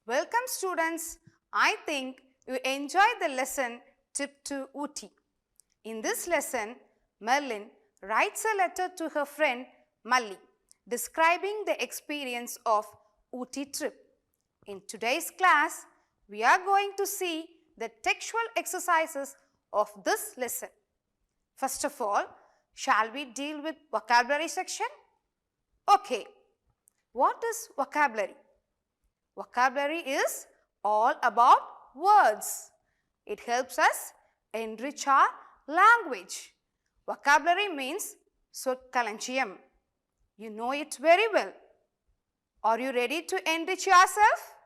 Welcome students. I think you enjoyed the lesson Trip to Ooty. In this lesson, Merlin writes a letter to her friend Malli describing the experience of Ooty trip. In today's class, we are going to see the textual exercises of this lesson. First of all, shall we deal with vocabulary section? Okay. What is vocabulary? Vocabulary is all about words. It helps us enrich our language. Vocabulary means Sotkalanchiyam. You know it very well. Are you ready to enrich yourself?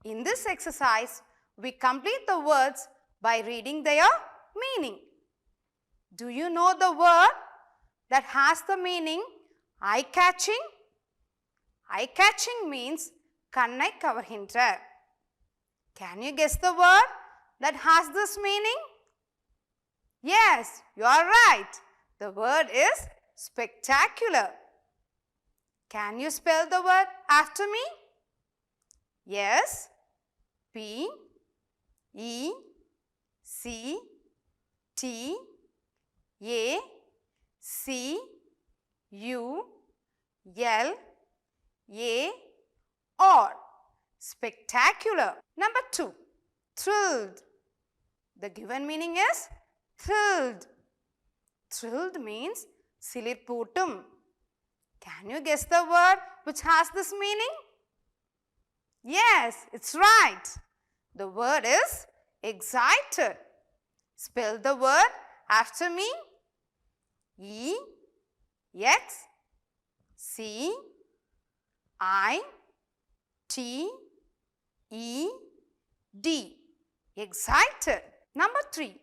In this exercise, we complete the words by reading their meaning. Do you know the word that has the meaning eye-catching? Eye-catching means kannai kavarhintra. Can you guess the word that has this meaning? Yes, you are right. The word is spectacular. Can you spell the word after me? Yes. P E C T A C U L A R. Spectacular. Number 2. Thrilled. The given meaning is thrilled. Thrilled means silirpootum. Can you guess the word which has this meaning? Yes, it's right. The word is excited. Spell the word after me. E X C I T E D. Excited. Number 3.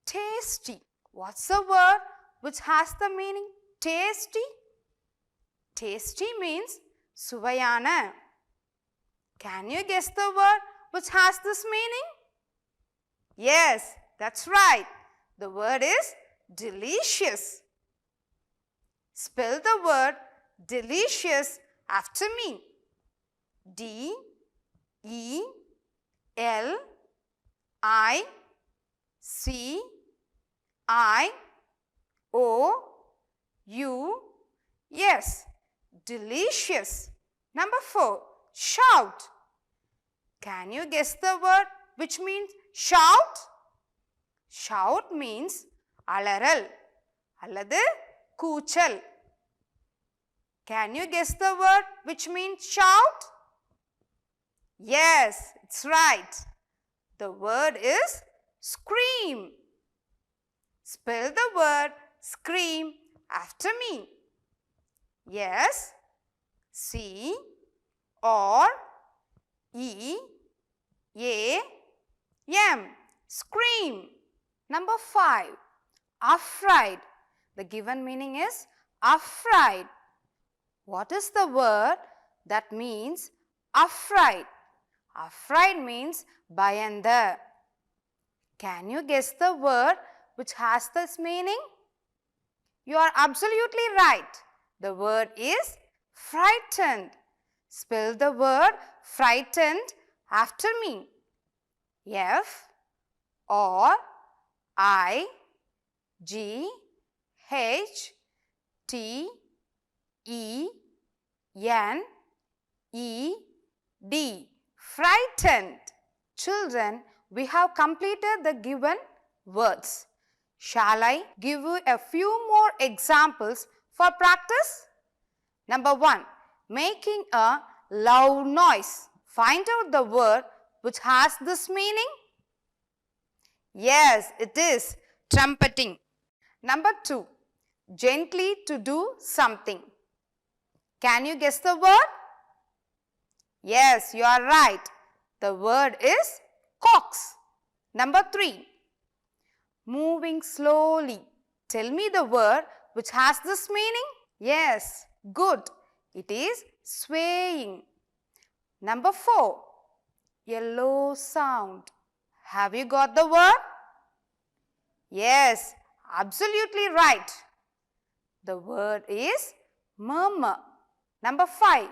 Tasty. What's the word which has the meaning tasty? Tasty means suvayana. Can you guess the word which has this meaning? Yes, that's right. The word is delicious. Spell the word delicious after me. D E L I C I O U S. Delicious. Number 4. Shout. Can you guess the word which means shout? Shout means alaral alladu koochal. Can you guess the word which means shout? Yes, it's right. The word is scream. Spell the word scream after me. Yes. C R E A M. Scream. Number 5. Afraid. The given meaning is afraid. What is the word that means afraid? Afraid means bayanda. Can you guess the word which has this meaning? You are absolutely right. The word is frightened. Spell the word frightened after me. F R I G H T E N E D. Frightened. Children, we have completed the given words. Shall I give you a few more examples for practice? Number 1. Making a loud noise. Find out the word which has this meaning. Yes, it is trumpeting. Number 2. Gently to do something. Can you guess the word? Yes, you are right. The word is coax. Number 3. Moving slowly. Tell me the word which has this meaning. Yes, good. It is swaying. Number 4. A low sound. Have you got the word? Yes, absolutely right. The word is murmur. Number 5.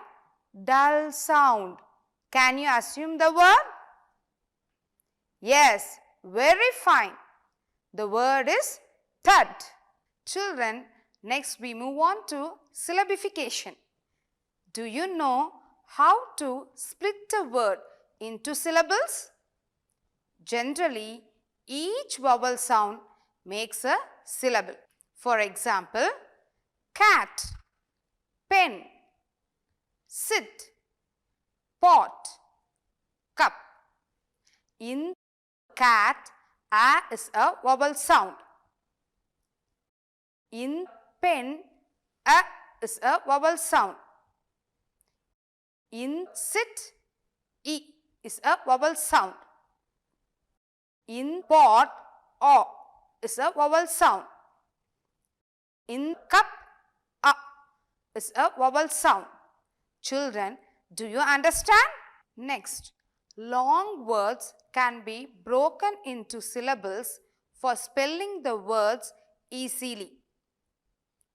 Dull sound. Can you assume the word? Yes, very fine. The word is thud. Children, next we move on to syllabification. Do you know how to split a word into syllables? Generally, each vowel sound makes a syllable. For example, cat, pen, sit, pot, cup. In cat, a is a vowel sound. In pen, a is a vowel sound. In sit, e is a vowel sound. In pot, o is a vowel sound. In cup, a is a vowel sound. Children, do you understand? Next, long words can be broken into syllables for spelling the words easily.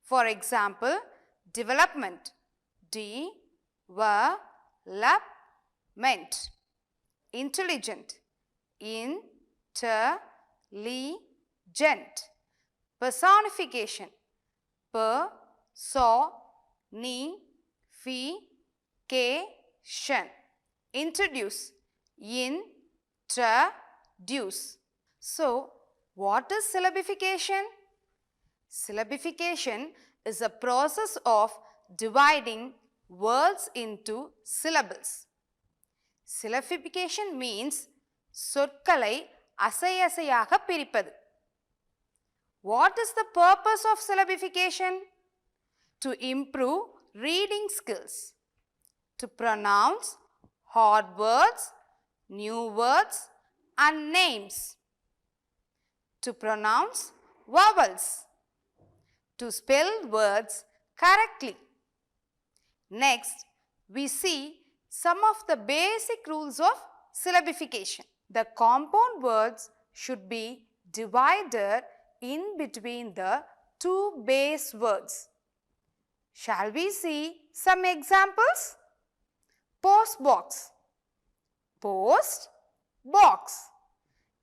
For example, development, D-V-E-L-O-P-M-E-N-T. Intelligent, in-te-li-gent. Personification, per-so-ni-fi-ca-tion. Introduce, in-tra-duce. So, what is syllabification? Syllabification is a process of dividing words into syllables. Syllabification means சொற்களை அசையசையாக பிரிப்பது. What is the purpose of syllabification? To improve reading skills, to pronounce hard words, new words and names, to pronounce vowels, to spell words correctly. Next, we see some of the basic rules of syllabification. The compound words should be divided in between the two base words. Shall we see some examples? Post box, post box.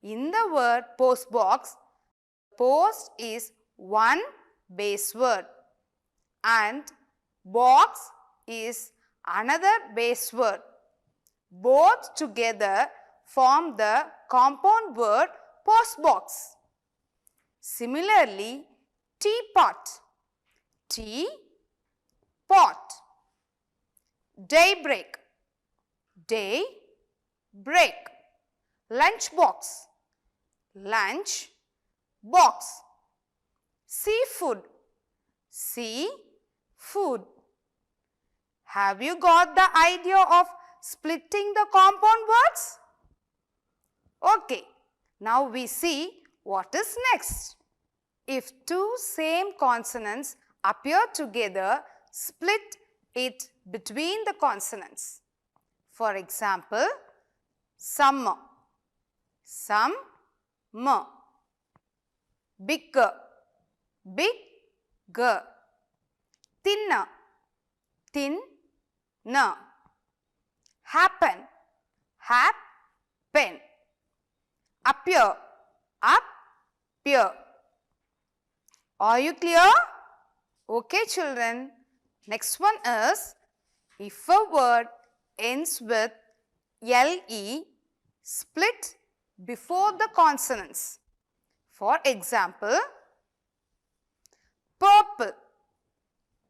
In the word post box, post is one base word and box is another base word. Both together form the compound word post box. Similarly, teapot, tea-pot. Daybreak, day-break. Lunch box, lunch box. Seafood, sea-food. Have you got the idea of splitting the compound words? Okay, now we see what is next. If two same consonants appear together, split it between the consonants. For example, summer, sum-mer. Bigger, big-ger. Thinner, thin-ner. Happen, hap-pen. Appear, up-pear. Are you clear? Okay, children. Next one is, if a word ends with le, split before the consonants. For example, purple,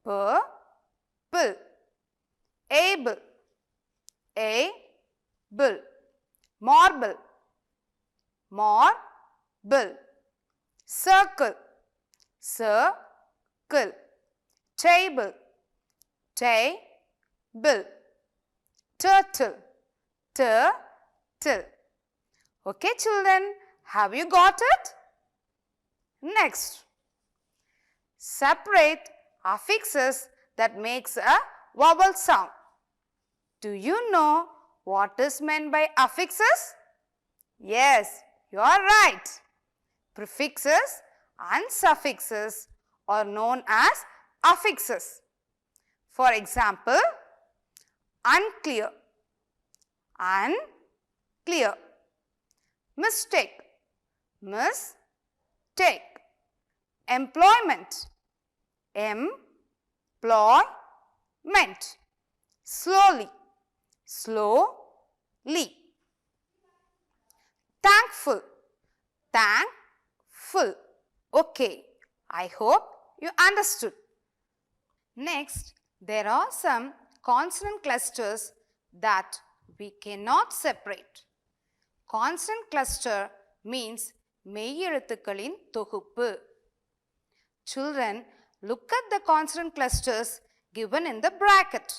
purple. Able, able. Marble, marble. Circle, circle. Table, table. Turtle, turtle. Okay, children, have you got it? Next, separate affixes that makes a vowel sound. Do you know what is meant by affixes? Yes, you are right. Prefixes and suffixes are known as affixes. For example, unclear, and clear. Mistake, mistake. Employment, employment. Slowly, slowly. Thankful, thankful. Okay, I hope you understood. Next, there are some consonant clusters that we cannot separate. Consonant cluster means மெய்யெழுத்துக்களின் தொகுப்பு. Children, look at the consonant clusters given in the bracket.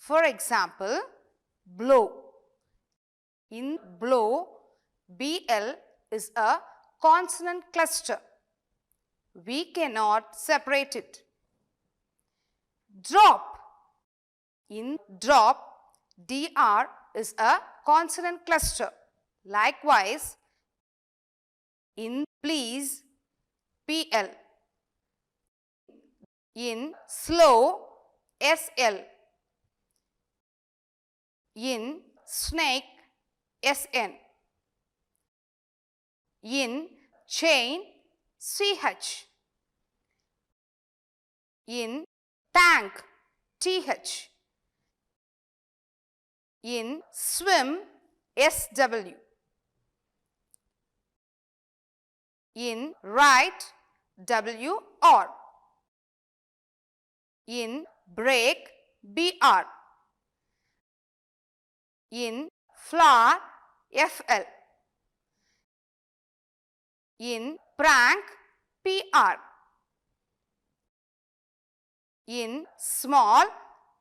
For example, blow. In blow, BL is a consonant cluster. We cannot separate it. Drop. In drop, DR is a consonant cluster. Likewise, in please, PL. In slow, SL. In snake, SN. In chain, CH. In tank, TH. In swim, SW. In right, WR. In break, BR. In flower, FL. In prank, PR. In small,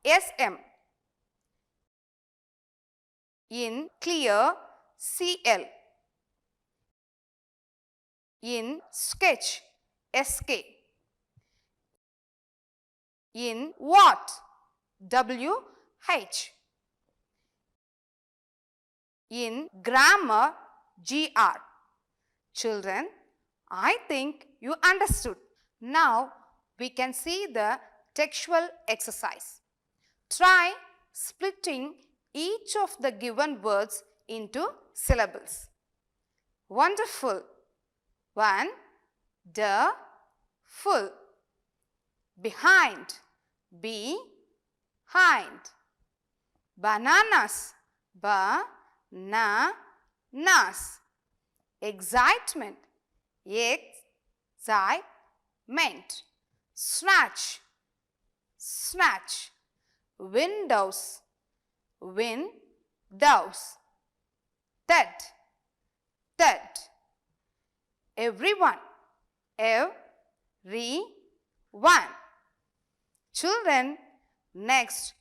SM. In clear, CL. In sketch, SK. In what, WH. In grammar, GR. Children, I think you understood. Now we can see the textual exercise. Try splitting each of the given words into syllables. Wonderful. One, the, full. Behind, behind. Bananas, ba-na-nas. Excitement, excitement. Snatch, snatch. Windows, windows. Third, third. Everyone, everyone. Children, next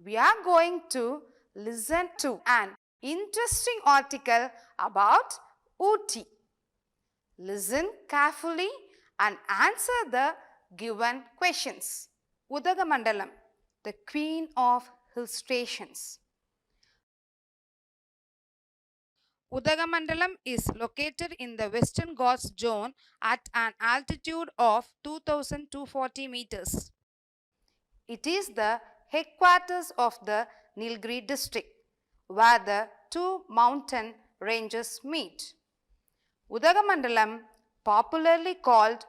we are going to listen to an interesting article about Ooty. Listen carefully and answer the given questions. Udagamandalam, the queen of hill stations. Udagamandalam is located in the Western Ghats zone at an altitude of 2240 meters. It is the headquarters of the Nilgiri district, where the two mountain ranges meet. Udagamandalam, popularly called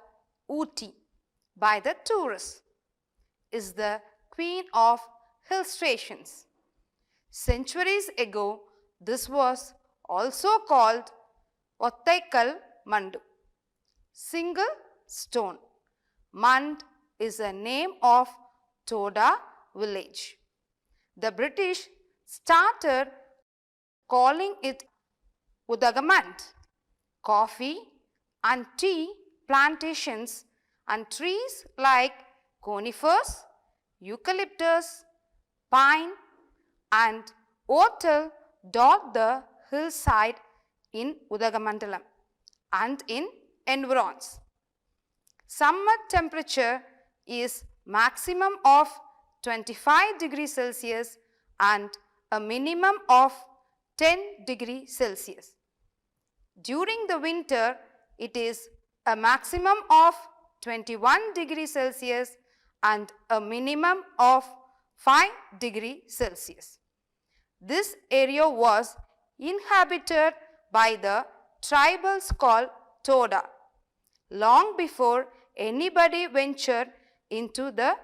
Ooty by the tourists, is the queen of hill stations. Centuries ago, this was also called Ottaikal Mandu, single stone. Mand is a name of Toda village. The British started calling it Udagamand. Coffee and tea plantations and trees like conifers, eucalyptus, pine and otal dot the hillside in Udagamandalam and in environs. Summer temperature is maximum of 25 degrees Celsius and a minimum of 10 degrees Celsius. During the winter, it is a maximum of 21 degrees Celsius and a minimum of 5 degrees Celsius. This area was inhabited by the tribals called Toda long before anybody ventured into the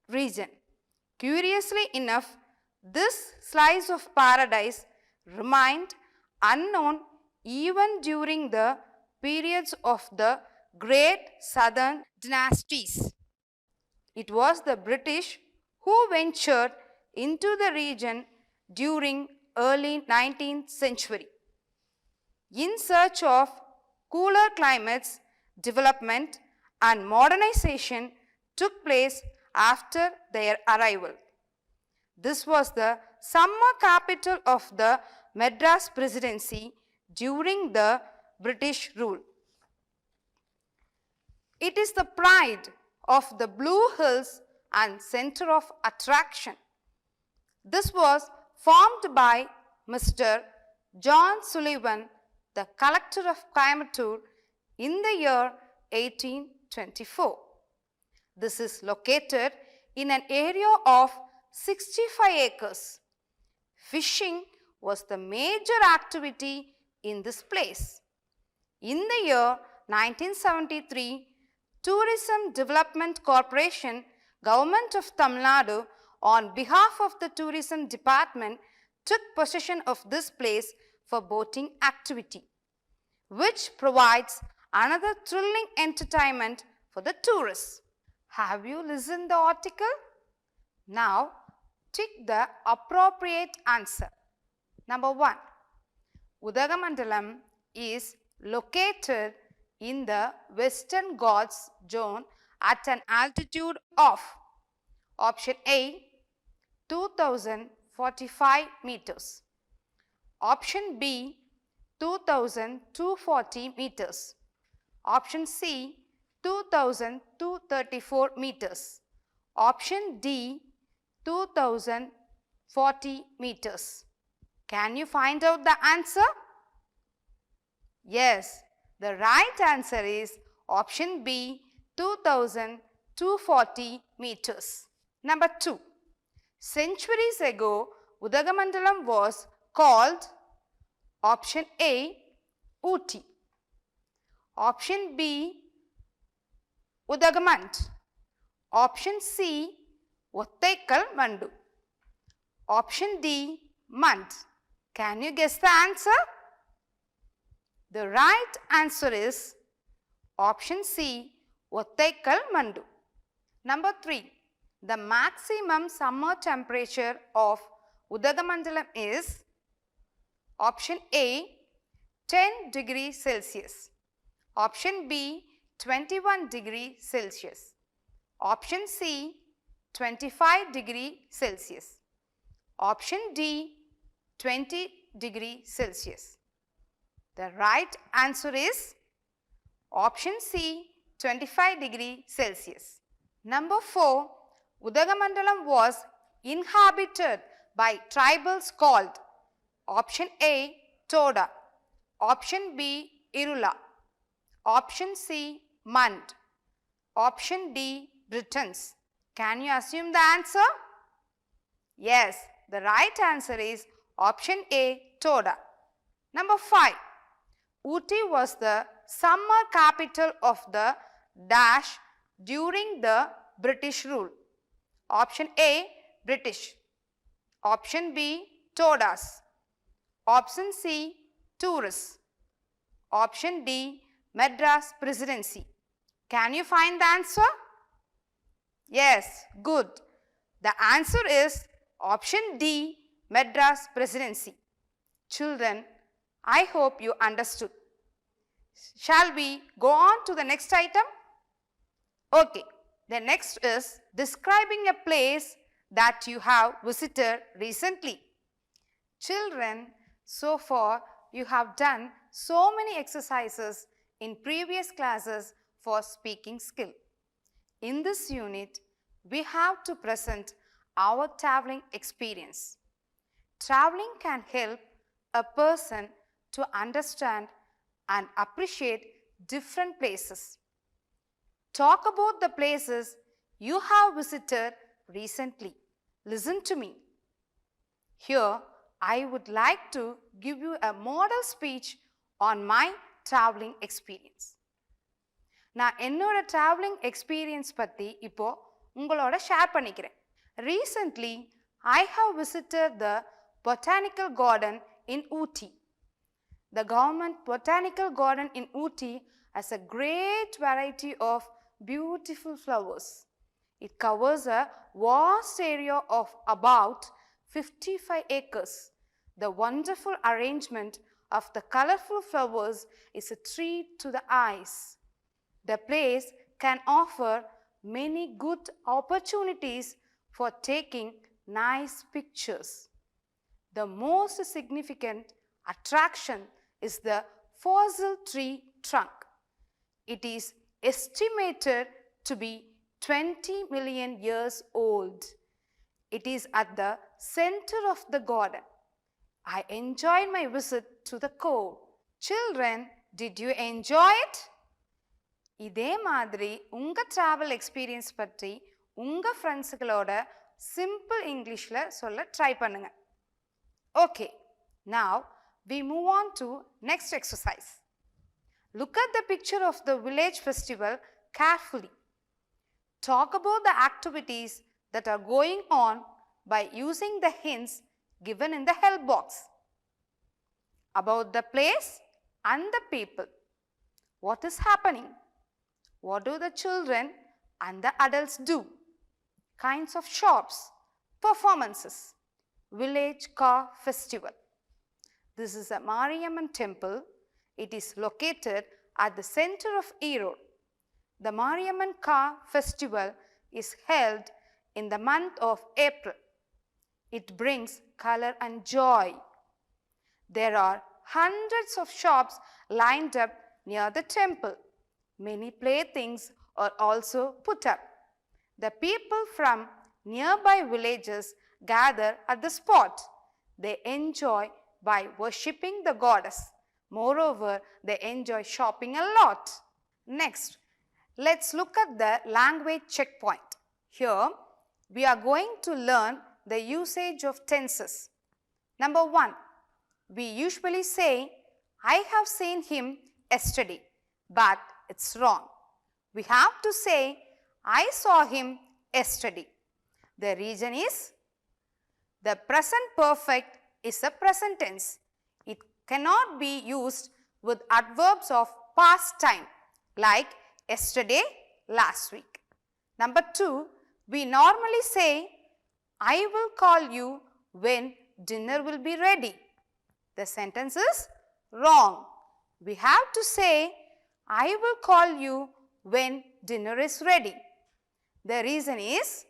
region. Curiously enough, this slice of paradise remained unknown even during the periods of the great southern dynasties. It was the British who ventured into the region during early 19th century. In search of cooler climates, development and modernization took place after their arrival. This was the summer capital of the Madras Presidency during the British rule. It is the pride of the Blue Hills and center of attraction. This was formed by Mr. John Sullivan, the collector of Coimbatore, in the year 1824. This is located in an area of 65 acres. Fishing was the major activity in this place. In the year 1973, Tourism Development Corporation, Government of Tamil Nadu, on behalf of the Tourism Department, took possession of this place for boating activity, which provides another thrilling entertainment for the tourists. Have you listened the article? Now, tick the appropriate answer. Number 1. Udagamandalam is located in the Western Ghats zone at an altitude of option A 2045 meters, option B 2240 meters, option C 2234 meters, option D 2040 meters. Can you find out the answer? Yes, the right answer is option B 2240 meters. Number 2. Centuries ago, Udagamandalam was called option A Ooty, option B Udagamand, option C Ottaikal Mandu, option D Mand. Can you guess the answer? The right answer is option C Ottaikal Mandu. Number 3. The maximum summer temperature of Udagamandalam is option A 10 degrees Celsius, option B 21 degrees Celsius, option C 25 degrees Celsius, option D 20 degrees Celsius. The right answer is option C 25 degrees Celsius. Number 4. Udagamandalam was inhabited by tribals called option A Toda, option B Irula, option C Mand, option D Britons. Can you assume the answer? Yes, the right answer is option A Toda. Number 5. Ooty was the summer capital of the dash during the British rule. Option A British, option B Todas, option C tourists, option D Madras Presidency. Can you find the answer? Yes, good. The answer is option D Madras Presidency. Children, I hope you understood. Shall we go on to the next item? Okay, the next is describing a place that you have visited recently. Children, so far you have done so many exercises in previous classes for speaking skill. In this unit, we have to present our traveling experience. Traveling can help a person to understand and appreciate different places. Talk about the places you have visited recently. Listen to me. Here, I would like to give you a model speech on my traveling experience. நான் என்னோட traveling experience பற்றி இப்போ உங்களோட share பண்ணிக்கிறேன். Recently, I have visited the botanical garden in Ooty. The government botanical garden in Ooty has a great variety of beautiful flowers. It covers a vast area of about 55 acres. The wonderful arrangement of the colorful flowers is a treat to the eyes. The place can offer many good opportunities for taking nice pictures. The most significant attraction is the fossil tree trunk. It is estimated to be 20 million years old. It is at the center of the garden. I enjoyed my visit to the cove. Children, did you enjoy it? இதே மாதிரி உங்க travel experience பற்றி உங்க ஃப்ரெண்ட்ஸுகளோட simple இங்கிலீஷில் சொல்ல try பண்ணுங்க. Okay, now we move on to next exercise. Look at the picture of the village festival carefully. Talk about the activities that are going on by using the hints given in the help box. About the place and the people. What is happening? What do the children and the adults do? Kinds of shops, performances, village car festival. This is a Mariamman temple. It is located at the center of Erode. The Mariamman car festival is held in the month of April. It brings color and joy. There are hundreds of shops lined up near the temple. Many playthings are also put up. The people from nearby villages gather at the spot. They enjoy by worshipping the goddess. Moreover, they enjoy shopping a lot. Next, let's look at the language checkpoint. Here, we are going to learn the usage of tenses. Number 1, we usually say, I have seen him yesterday, but it's wrong. We have to say, I saw him yesterday. The reason is, the present perfect is a present tense. It cannot be used with adverbs of past time like yesterday, last week. Number 2, we normally say, I will call you when dinner will be ready. The sentence is wrong. We have to say, I will call you when dinner is ready. The reason is,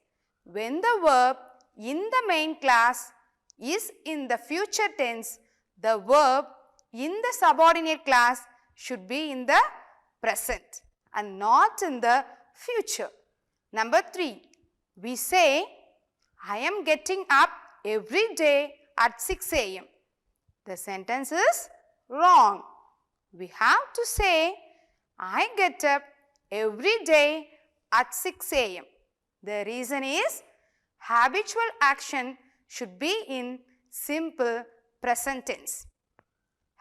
when the verb in the main class is in the future tense, the verb in the subordinate class should be in the present and not in the future. Number 3, we say, I am getting up every day at 6 a.m. The sentence is wrong. We have to say, I get up every day at 6 a.m. The reason is, habitual action should be in simple present tense.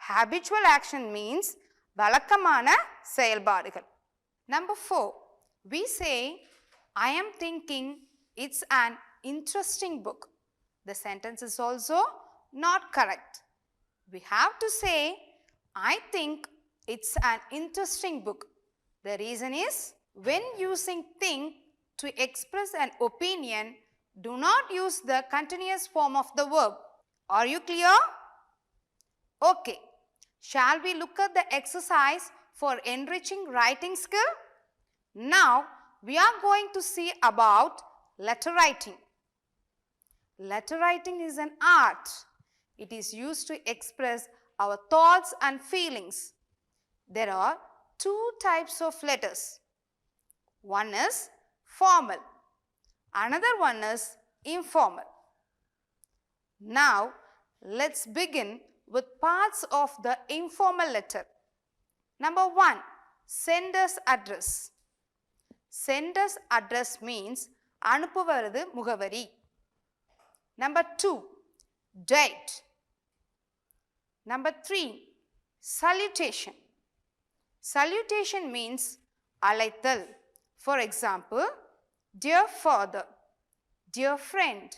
Habitual action means வழக்கமான செயல்பாடுகள். Number 4, we say, I am thinking it's an interesting book. The sentence is also not correct. We have to say, I think it's an interesting book. The reason is, when using think to express an opinion, do not use the continuous form of the verb. Are you clear? Okay. Shall we look at the exercise for enriching writing skill? Now, we are going to see about letter writing. Letter writing is an art. It is used to express our thoughts and feelings. There are 2 types of letters. One is formal. Another one is informal. Now, let's begin with parts of the informal letter. Number 1, sender's address. Sender's address means அனுப்புவது முகவரி. Number 2, date. Number 3, salutation. Salutation means alaithal. For example, dear father, dear friend,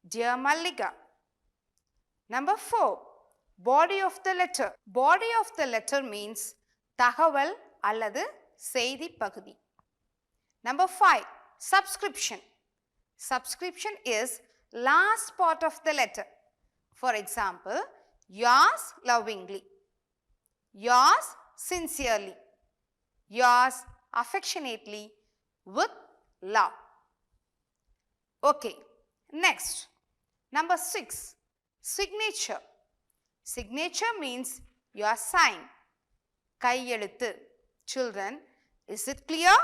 dear Mallika. Number 4, body of the letter. Body of the letter means தகவல் அல்லது செய்தி பகுதி. Number 5, subscription. Subscription is last part of the letter. For example, yours lovingly, yours sincerely, yours affectionately, with love. Okay, next. Number 6, signature. Signature means your sign. கையெழுத்து. Children, is it clear?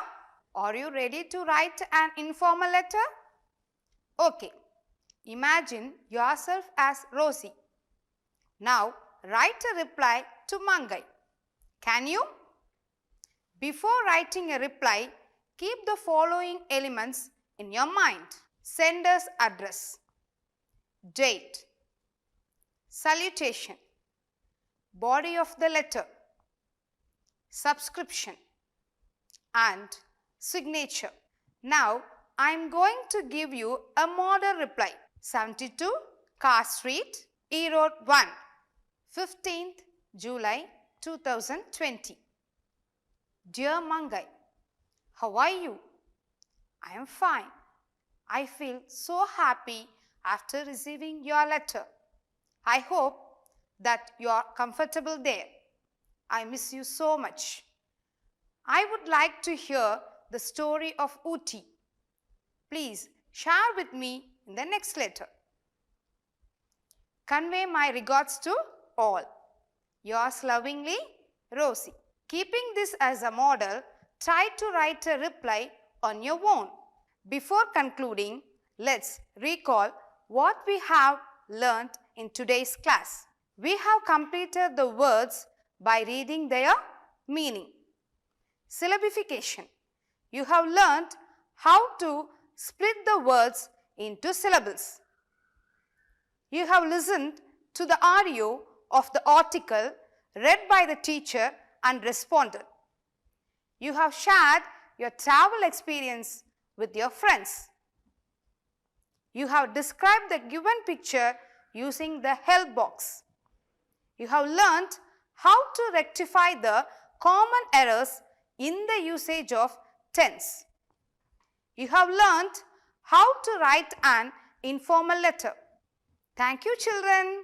Are you ready to write an informal letter? Okay, imagine yourself as Rosie. Now, write a reply to Mangai. Can you? Before writing a reply, keep the following elements in your mind. Sender's address, date, salutation, body of the letter, subscription, and signature. Now, I am going to give you a model reply. 72 Car Street, E Road 1, 15th July 2020. Dear Mangai, how are you? I am fine. I feel so happy after receiving your letter. I hope that you are comfortable there. I miss you so much. I would like to hear the story of Ooty. Please share with me in the next letter. Convey my regards to all. Yours lovingly, Rosie. Keeping this as a model, try to write a reply on your own. Before concluding, let's recall what we have learnt in today's class. We have completed the words by reading their meaning. Syllabification. You have learnt how to split the words into syllables. You have listened to the audio of the article read by the teacher and responded. You have shared your travel experience with your friends. You have described the given picture using the help box. You have learnt how to rectify the common errors in the usage of tense. You have learnt how to write an informal letter. Thank you, children.